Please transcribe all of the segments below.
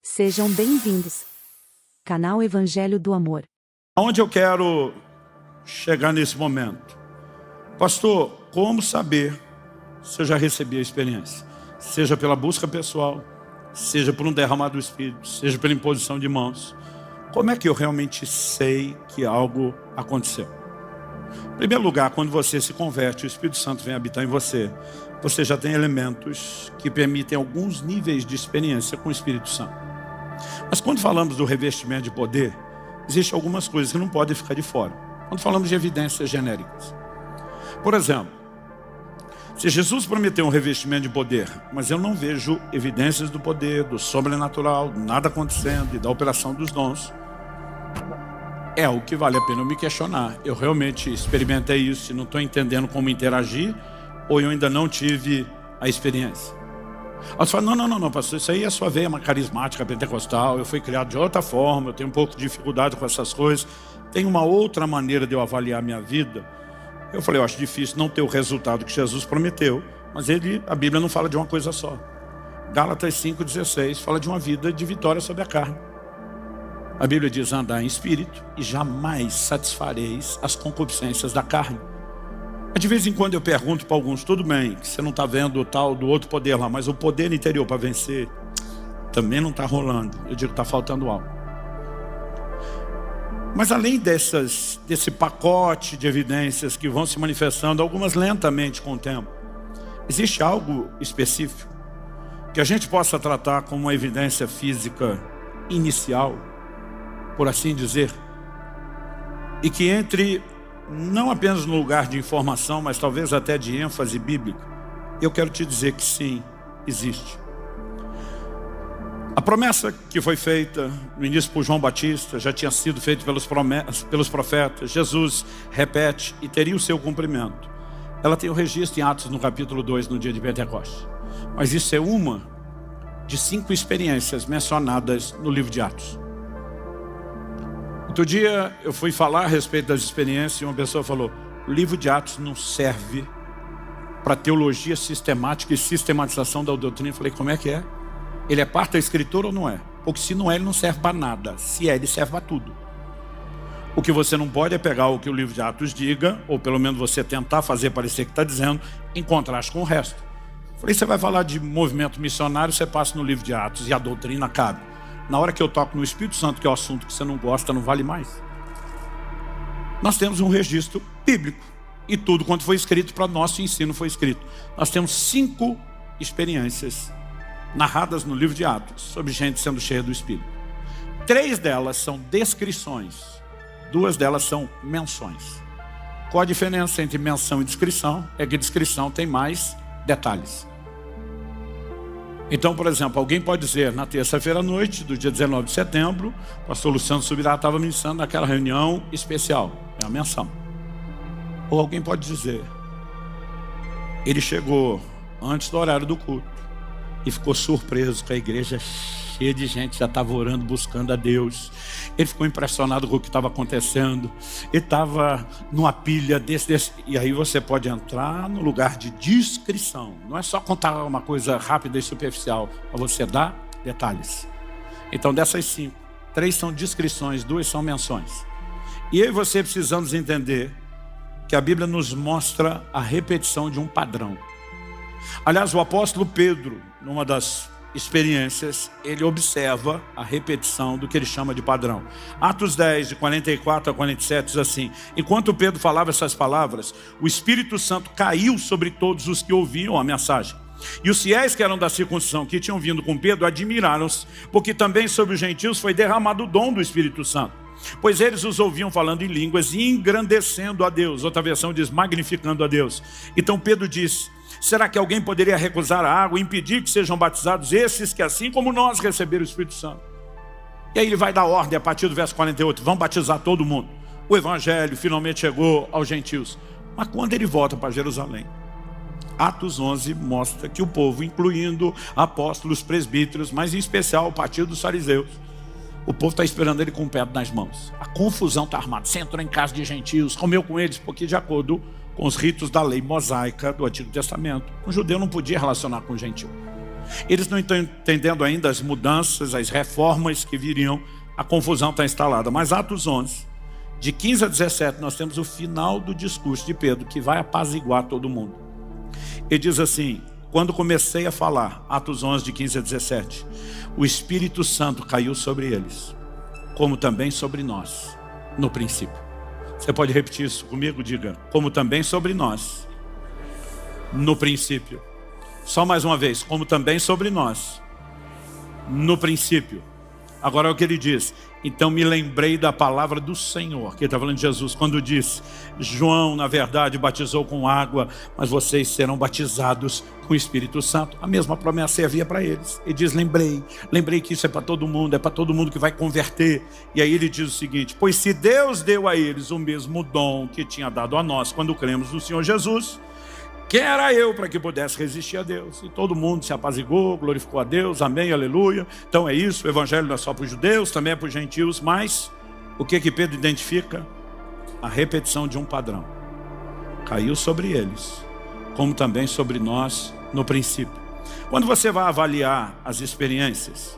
Sejam bem-vindos. Canal Evangelho do Amor. Aonde eu quero chegar nesse momento? Pastor, como saber se eu já recebi a experiência? Seja pela busca pessoal, seja por um derramado do Espírito, seja pela imposição de mãos. Como é que eu realmente sei que algo aconteceu? Em primeiro lugar, quando você se converte, o Espírito Santo vem habitar em você. Você já tem elementos que permitem alguns níveis de experiência com o Espírito Santo. Mas quando falamos do revestimento de poder, existem algumas coisas que não podem ficar de fora. Quando falamos de evidências genéricas. Por exemplo, se Jesus prometeu um revestimento de poder, mas eu não vejo evidências do poder, do sobrenatural, nada acontecendo e da operação dos dons, é o que vale a pena eu me questionar. Eu realmente experimentei isso e não estou entendendo como interagir, ou eu ainda não tive a experiência. Aí você fala, não, pastor, isso aí é a sua veia carismática pentecostal, eu fui criado de outra forma, eu tenho um pouco de dificuldade com essas coisas, tem uma outra maneira de eu avaliar a minha vida. Eu falei, eu acho difícil não ter o resultado que Jesus prometeu, mas a Bíblia não fala de uma coisa só. Gálatas 5,16 fala de uma vida de vitória sobre a carne. A Bíblia diz, andar em espírito e jamais satisfareis as concupiscências da carne. Mas de vez em quando eu pergunto para alguns, tudo bem, que você não está vendo o tal do outro poder lá, mas o poder interior para vencer também não está rolando. Eu digo que está faltando algo. Mas além desse pacote de evidências que vão se manifestando, algumas lentamente com o tempo, existe algo específico que a gente possa tratar como uma evidência física inicial, por assim dizer, e que entre não apenas no lugar de informação, mas talvez até de ênfase bíblica, eu quero te dizer que sim, existe. A promessa que foi feita no início por João Batista já tinha sido feita pelos profetas. Jesus repete e teria o seu cumprimento. Ela tem o registro em Atos no capítulo 2, no dia de Pentecostes. Mas isso é uma de 5 experiências mencionadas no livro de Atos. Outro dia eu fui falar a respeito das experiências e uma pessoa falou, o livro de Atos não serve para teologia sistemática e sistematização da doutrina. Eu falei, como é que é? Ele é parte da escritura ou não é? Porque se não é, ele não serve para nada. Se é, ele serve para tudo. O que você não pode é pegar o que o livro de Atos diga, ou pelo menos você tentar fazer parecer que está dizendo, em contraste com o resto. Eu falei, você vai falar de movimento missionário, você passa no livro de Atos e a doutrina cabe. Na hora que eu toco no Espírito Santo, que é o assunto que você não gosta, não vale mais. Nós temos um registro bíblico. E tudo quanto foi escrito para nosso ensino foi escrito. Nós temos 5 experiências narradas no livro de Atos, sobre gente sendo cheia do Espírito. 3 delas são descrições. 2 delas são menções. Qual a diferença entre menção e descrição? É que descrição tem mais detalhes. Então, por exemplo, alguém pode dizer, na terça-feira à noite, do dia 19 de setembro, o pastor Luciano Subirá estava ministrando naquela reunião especial. É a menção. Ou alguém pode dizer, ele chegou antes do horário do culto e ficou surpreso com a igreja cheia de gente, já estava orando, buscando a Deus. Ele ficou impressionado com o que estava acontecendo. Ele estava numa pilha desse. E aí você pode entrar no lugar de descrição. Não é só contar uma coisa rápida e superficial, mas você dá detalhes. Então dessas 5, 3 são descrições, 2 são menções. E eu e você precisamos entender que a Bíblia nos mostra a repetição de um padrão. Aliás, o apóstolo Pedro, numa das experiências, ele observa a repetição do que ele chama de padrão. Atos 10, de 44 a 47, diz assim, enquanto Pedro falava essas palavras, o Espírito Santo caiu sobre todos os que ouviam a mensagem. E os fiéis que eram da circuncisão, que tinham vindo com Pedro, admiraram-se, porque também sobre os gentios foi derramado o dom do Espírito Santo. Pois eles os ouviam falando em línguas e engrandecendo a Deus. Outra versão diz magnificando a Deus. Então Pedro disse, será que alguém poderia recusar a água e impedir que sejam batizados esses que assim como nós receberam o Espírito Santo? E aí ele vai dar ordem a partir do verso 48, vão batizar todo mundo. O evangelho finalmente chegou aos gentios. Mas quando ele volta para Jerusalém, Atos 11 mostra que o povo, incluindo apóstolos, presbíteros, mas em especial o partido dos fariseus, o povo está esperando ele com o pé nas mãos. A confusão está armada. Você entrou em casa de gentios, comeu com eles, porque de acordo com os ritos da lei mosaica do Antigo Testamento, um judeu não podia relacionar com o gentio. Eles não estão entendendo ainda as mudanças, as reformas que viriam. A confusão está instalada. Mas Atos 11, de 15 a 17, nós temos o final do discurso de Pedro, que vai apaziguar todo mundo. Ele diz assim: quando comecei a falar, Atos 11, de 15 a 17, o Espírito Santo caiu sobre eles, como também sobre nós, no princípio. Você pode repetir isso comigo? Diga: como também sobre nós, no princípio. Só mais uma vez: como também sobre nós, no princípio. Agora é o que ele diz: então me lembrei da palavra do Senhor, que ele está falando de Jesus, quando disse: João, na verdade, batizou com água, mas vocês serão batizados com o Espírito Santo. A mesma promessa servia para eles. Ele diz: lembrei que isso é para todo mundo, é para todo mundo que vai converter. E aí ele diz o seguinte: pois se Deus deu a eles o mesmo dom que tinha dado a nós quando cremos no Senhor Jesus, quem era eu para que pudesse resistir a Deus? E todo mundo se apazigou, glorificou a Deus, amém, aleluia. Então é isso, o evangelho não é só para os judeus, também é para os gentios. Mas o que Pedro identifica? A repetição de um padrão. Caiu sobre eles, como também sobre nós no princípio. Quando você vai avaliar as experiências,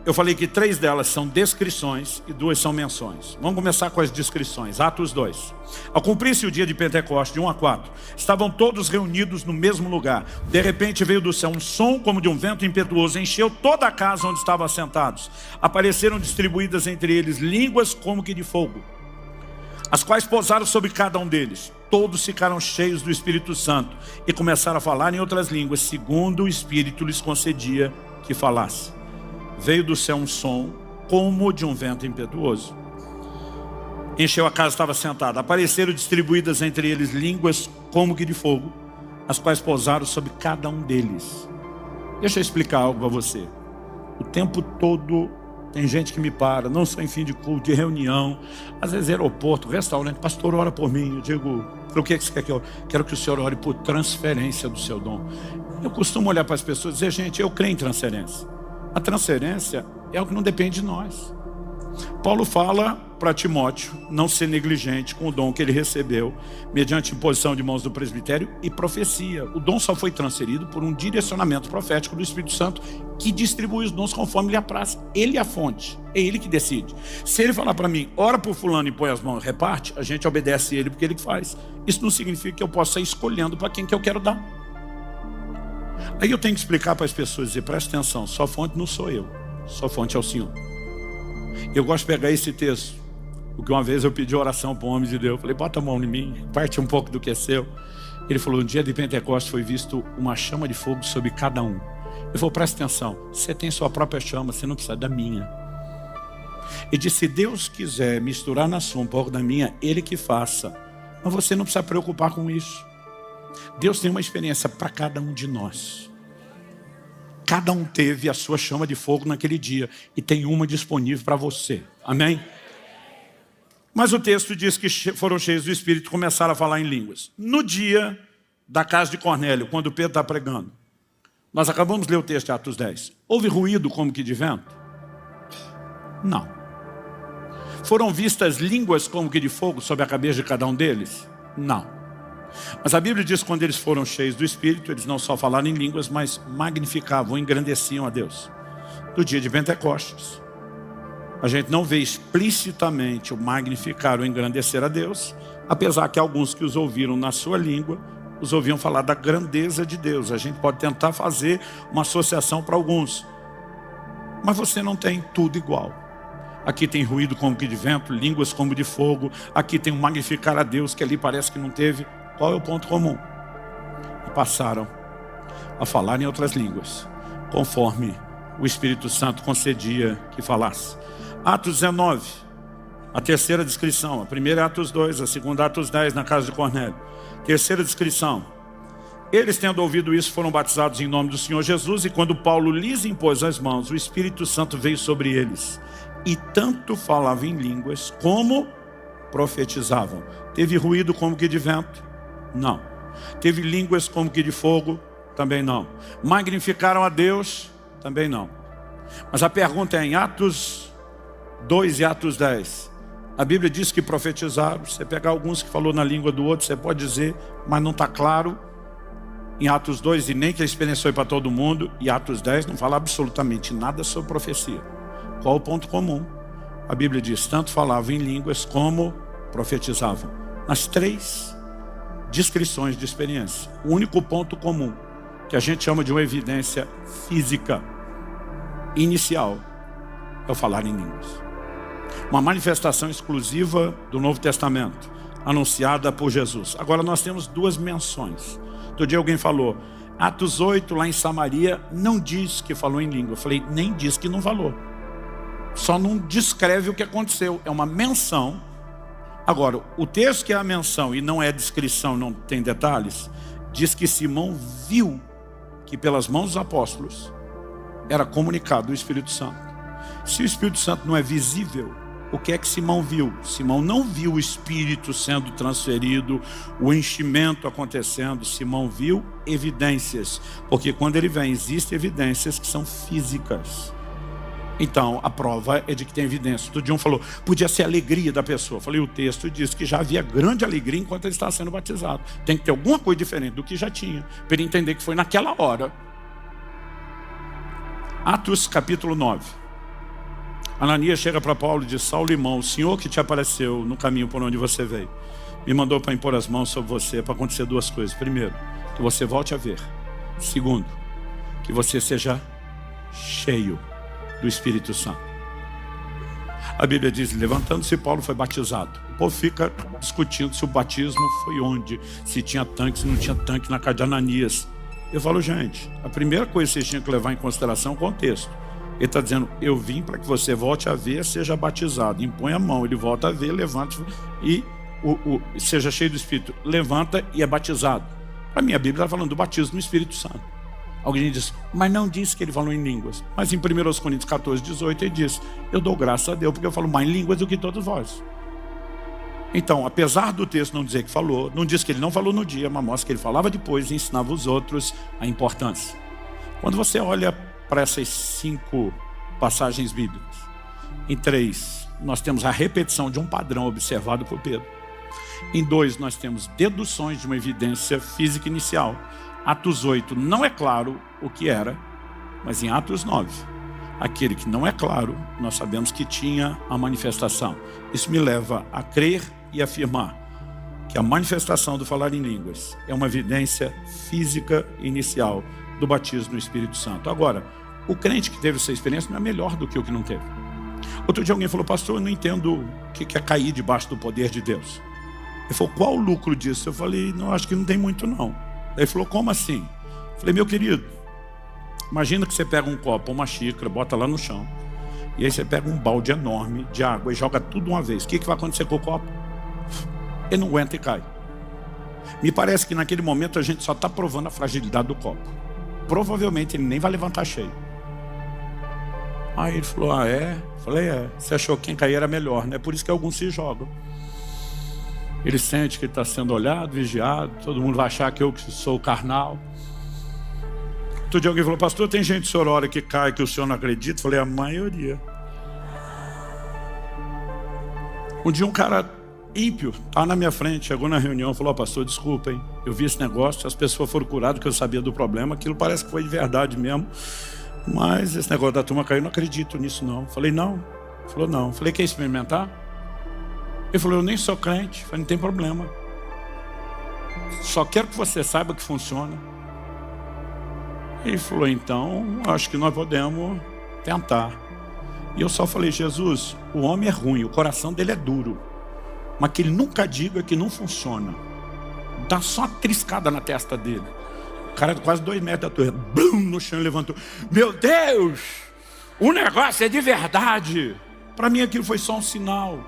eu falei que 3 delas são descrições e 2 são menções. Vamos começar com as descrições. Atos 2. Ao cumprir-se o dia de Pentecostes, de 1 a 4, estavam todos reunidos no mesmo lugar. De repente veio do céu um som como de um vento impetuoso, encheu toda a casa onde estavam assentados. Apareceram distribuídas entre eles línguas como que de fogo, as quais pousaram sobre cada um deles. Todos ficaram cheios do Espírito Santo e começaram a falar em outras línguas, segundo o Espírito lhes concedia que falasse. Veio do céu um som como de um vento impetuoso, encheu a casa, estava sentada. Apareceram distribuídas entre eles línguas como que de fogo, as quais pousaram sobre cada um deles. Deixa eu explicar algo para você. O tempo todo tem gente que me para, não só em fim de culto, de reunião, às vezes aeroporto, restaurante: pastor, ora por mim. Eu digo: para o que você quer que eu ore? Quero que o senhor ore por transferência do seu dom. Eu costumo olhar para as pessoas e dizer: gente, eu creio em transferência. A transferência é algo que não depende de nós. Paulo fala para Timóteo não ser negligente com o dom que ele recebeu, mediante imposição de mãos do presbitério e profecia. O dom só foi transferido por um direcionamento profético do Espírito Santo, que distribui os dons conforme lhe apraz. Ele é a fonte, é ele que decide. Se ele falar para mim: ora por fulano e põe as mãos, reparte, a gente obedece ele porque ele que faz. Isso não significa que eu possa ir escolhendo para quem que eu quero dar. Aí eu tenho que explicar para as pessoas, dizer: presta atenção, sua fonte não sou eu, sua fonte é o Senhor. Eu gosto de pegar esse texto, porque uma vez eu pedi oração para um homem de Deus. Eu falei: bota a mão em mim, parte um pouco do que é seu. Ele falou: no dia de Pentecostes foi visto uma chama de fogo sobre cada um. Ele falou: presta atenção, você tem sua própria chama, você não precisa da minha. Ele disse: se Deus quiser misturar na sua um pouco da minha, Ele que faça, mas você não precisa preocupar com isso. Deus tem uma experiência para cada um de nós. Cada um teve a sua chama de fogo naquele dia, e tem uma disponível para você. Amém? Mas o texto diz que foram cheios do Espírito e começaram a falar em línguas. No dia da casa de Cornélio, quando Pedro está pregando, nós acabamos de ler o texto de Atos 10. Houve ruído como que de vento? Não. Foram vistas línguas como que de fogo sobre a cabeça de cada um deles? Não. Mas a Bíblia diz que quando eles foram cheios do Espírito, eles não só falaram em línguas, mas magnificavam, engrandeciam a Deus. No dia de Pentecostes, a gente não vê explicitamente o magnificar ou engrandecer a Deus, apesar que alguns que os ouviram na sua língua, os ouviam falar da grandeza de Deus. A gente pode tentar fazer uma associação para alguns, mas você não tem tudo igual. Aqui tem ruído como que de vento, línguas como de fogo. Aqui tem um magnificar a Deus, que ali parece que não teve. Qual é o ponto comum? E passaram a falar em outras línguas, conforme o Espírito Santo concedia que falasse. Atos 19, a terceira descrição. A primeira é Atos 2, a segunda é Atos 10, na casa de Cornélio. Terceira descrição: eles, tendo ouvido isso, foram batizados em nome do Senhor Jesus, e quando Paulo lhes impôs as mãos, o Espírito Santo veio sobre eles, e tanto falavam em línguas como profetizavam. Teve ruído como que de vento? Não. Teve línguas como que de fogo? Também não. Magnificaram a Deus? Também não. Mas a pergunta é: em Atos 2 e Atos 10, a Bíblia diz que profetizaram. Você pegar alguns que falou na língua do outro, você pode dizer, mas não está claro. Em Atos 2, e nem que a experiência foi para todo mundo. E Atos 10 não fala absolutamente nada sobre profecia. Qual o ponto comum? A Bíblia diz, tanto falavam em línguas como profetizavam. Nas 3 descrições de experiência. O único ponto comum, que a gente chama de uma evidência física inicial, é o falar em línguas. Uma manifestação exclusiva do Novo Testamento, anunciada por Jesus. Agora nós temos 2 menções. Outro dia alguém falou, Atos 8, lá em Samaria, não diz que falou em língua. Eu falei, nem diz que não falou. Só não descreve o que aconteceu. É uma menção. Agora, o texto que é a menção e não é descrição, não tem detalhes, diz que Simão viu que pelas mãos dos apóstolos era comunicado o Espírito Santo. Se o Espírito Santo não é visível, o que é que Simão viu? Simão não viu o Espírito sendo transferido, o enchimento acontecendo. Simão viu evidências, porque quando ele vem, existem evidências que são físicas. Então, a prova é de que tem evidência. Outro dia um falou, podia ser a alegria da pessoa. Eu falei, o texto diz que já havia grande alegria enquanto ele estava sendo batizado. Tem que ter alguma coisa diferente do que já tinha, para ele entender que foi naquela hora. Atos capítulo 9. Ananias chega para Paulo e diz, Saulo, irmão, o Senhor que te apareceu no caminho por onde você veio, me mandou para impor as mãos sobre você, para acontecer 2 coisas. Primeiro, que você volte a ver. Segundo, que você seja cheio do Espírito Santo. A Bíblia diz, levantando-se, Paulo foi batizado. O povo fica discutindo se o batismo foi onde, se tinha tanque, se não tinha tanque na casa de Ananias. Eu falo, gente, a primeira coisa que vocês tinham que levar em consideração é o contexto. Ele está dizendo, eu vim para que você volte a ver, seja batizado. Impõe a mão, ele volta a ver, levanta e seja cheio do Espírito. Levanta e é batizado. Para mim, a Bíblia está falando do batismo no Espírito Santo. Alguém diz, mas não diz que ele falou em línguas. Mas em 1 Coríntios 14, 18, ele diz, eu dou graças a Deus, porque eu falo mais em línguas do que todos vós. Então, apesar do texto não dizer que falou, não diz que ele não falou no dia, mas mostra que ele falava depois e ensinava os outros a importância. Quando você olha para essas 5 passagens bíblicas, em 3, nós temos a repetição de um padrão observado por Pedro. Em 2, nós temos deduções de uma evidência física inicial. Atos 8 não é claro o que era, mas em Atos 9, aquele que não é claro, nós sabemos que tinha a manifestação. Isso me leva a crer e afirmar que a manifestação do falar em línguas é uma evidência física inicial do batismo no Espírito Santo. Agora, o crente que teve essa experiência não é melhor do que o que não teve. Outro dia alguém falou, pastor, eu não entendo o que é cair debaixo do poder de Deus. Ele falou, qual o lucro disso? Eu falei, não, acho que não tem muito não. Ele falou, como assim? Eu falei, meu querido, imagina que você pega um copo, uma xícara, bota lá no chão, e aí você pega um balde enorme de água e joga tudo uma vez. O que vai acontecer com o copo? Ele não aguenta e cai. Me parece que naquele momento a gente só está provando a fragilidade do copo. Provavelmente ele nem vai levantar cheio. Aí ele falou, ah é? Eu falei, é. Você achou que quem cair era melhor, né? Por isso que alguns se jogam. Ele sente que ele está sendo olhado, vigiado, todo mundo vai achar que eu sou carnal. Outro dia alguém falou, pastor, tem gente que o senhor ora que cai, que o senhor não acredita? Eu falei, a maioria. Um dia um cara ímpio estava na minha frente, chegou na reunião, falou, pastor, desculpa, hein? Eu vi esse negócio, as pessoas foram curadas, que eu sabia do problema, aquilo parece que foi de verdade mesmo, mas esse negócio da turma caiu, eu não acredito nisso não. Eu falei, não. Ele falou, não. Eu falei, quer experimentar? Ele falou, eu nem sou crente. Eu falei, não tem problema. Só quero que você saiba que funciona. Ele falou, então, acho que nós podemos tentar. E eu só falei, Jesus, o homem é ruim, o coração dele é duro, mas que ele nunca diga que não funciona. Dá só uma triscada na testa dele. O cara de quase 2 metros da torre, blum, no chão, levantou. Meu Deus, o negócio é de verdade. Para mim aquilo foi só um sinal.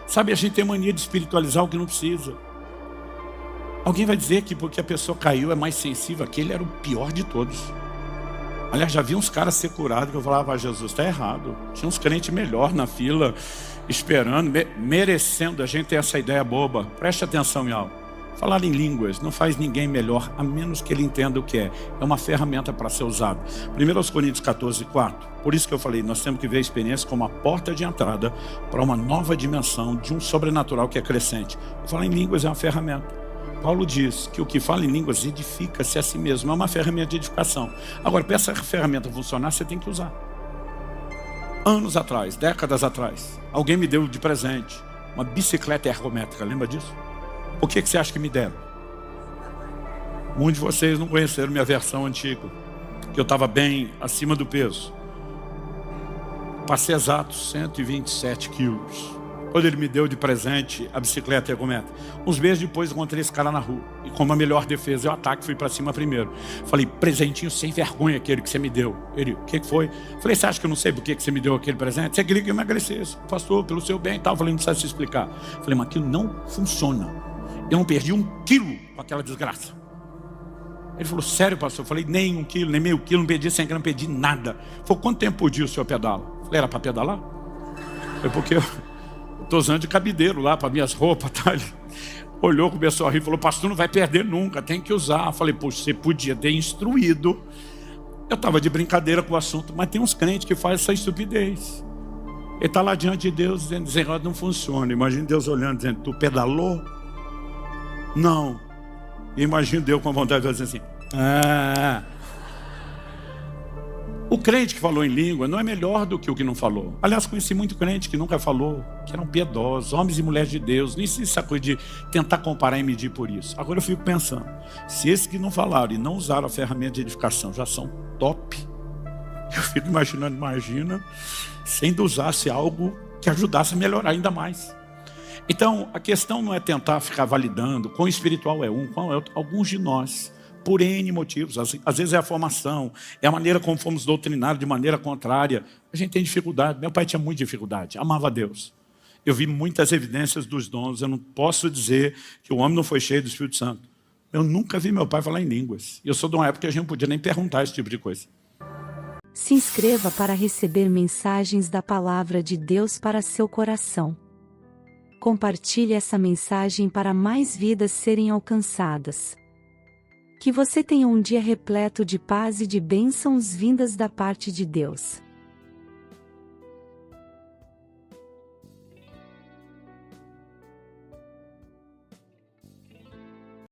Sabe, a gente tem mania de espiritualizar o que não precisa. Alguém vai dizer que porque a pessoa caiu é mais sensível, aquele era o pior de todos. Aliás, já vi uns caras ser curados que eu falava, Jesus, está errado. Tinha uns crentes melhor na fila, esperando, merecendo. A gente ter essa ideia boba. Preste atenção em algo. Falar em línguas não faz ninguém melhor, a menos que ele entenda o que é. É uma ferramenta para ser usada. 1 Coríntios 14, 4. Por isso que eu falei, nós temos que ver a experiência como a porta de entrada para uma nova dimensão de um sobrenatural que é crescente. Falar em línguas é uma ferramenta. Paulo diz que o que fala em línguas edifica-se a si mesmo. É uma ferramenta de edificação. Agora, para essa ferramenta funcionar, você tem que usar. Anos atrás, décadas atrás, alguém me deu de presente uma bicicleta ergométrica. Lembra disso? O que você acha que me deram? Muitos de vocês não conheceram minha versão antiga, que eu estava bem acima do peso. Passei exatos 127 quilos. Quando ele me deu de presente a bicicleta ergométrica. Uns meses depois encontrei esse cara na rua. E como a melhor defesa, eu ataque, fui para cima primeiro. Falei, presentinho sem vergonha aquele que você me deu. Ele, o que foi? Falei, você acha que eu não sei por que você me deu aquele presente? Você queria que eu emagrecesse. Pastor, pelo seu bem e tal. Falei, não precisa se explicar. Falei, mas aquilo não funciona. Eu não perdi 1 quilo com aquela desgraça. Ele falou, sério, pastor? Eu falei, nem 1 quilo, nem meio quilo, não perdi 100 gramas, não perdi nada. Falei, quanto tempo por dia o senhor pedala? Falei, era para pedalar? Foi porque eu estou usando de cabideiro lá para minhas roupas. Tá? Ele olhou, começou a rir e falou, pastor, não vai perder nunca, tem que usar. Eu falei, poxa, você podia ter instruído. Eu estava de brincadeira com o assunto, mas tem uns crentes que fazem essa estupidez. Ele está lá diante de Deus dizendo, não funciona. Imagina Deus olhando, dizendo, tu pedalou? Não. E imagina Deus com a vontade de dizer assim, O crente que falou em língua não é melhor do que o que não falou. Aliás, conheci muito crente que nunca falou, que eram piedosos, homens e mulheres de Deus. Nem se essa coisa de tentar comparar e medir por isso. Agora eu fico pensando, se esses que não falaram e não usaram a ferramenta de edificação já são top, eu fico imaginando, imagina, se ainda usasse algo que ajudasse a melhorar ainda mais. Então, a questão não é tentar ficar validando quão espiritual é um, quão é outro. Alguns de nós, por N motivos, às vezes é a formação, é a maneira como fomos doutrinados de maneira contrária. A gente tem dificuldade. Meu pai tinha muita dificuldade, amava a Deus. Eu vi muitas evidências dos dons. Eu não posso dizer que o homem não foi cheio do Espírito Santo. Eu nunca vi meu pai falar em línguas. Eu sou de uma época que a gente não podia nem perguntar esse tipo de coisa. Se inscreva para receber mensagens da Palavra de Deus para seu coração. Compartilhe essa mensagem para mais vidas serem alcançadas. Que você tenha um dia repleto de paz e de bênçãos vindas da parte de Deus.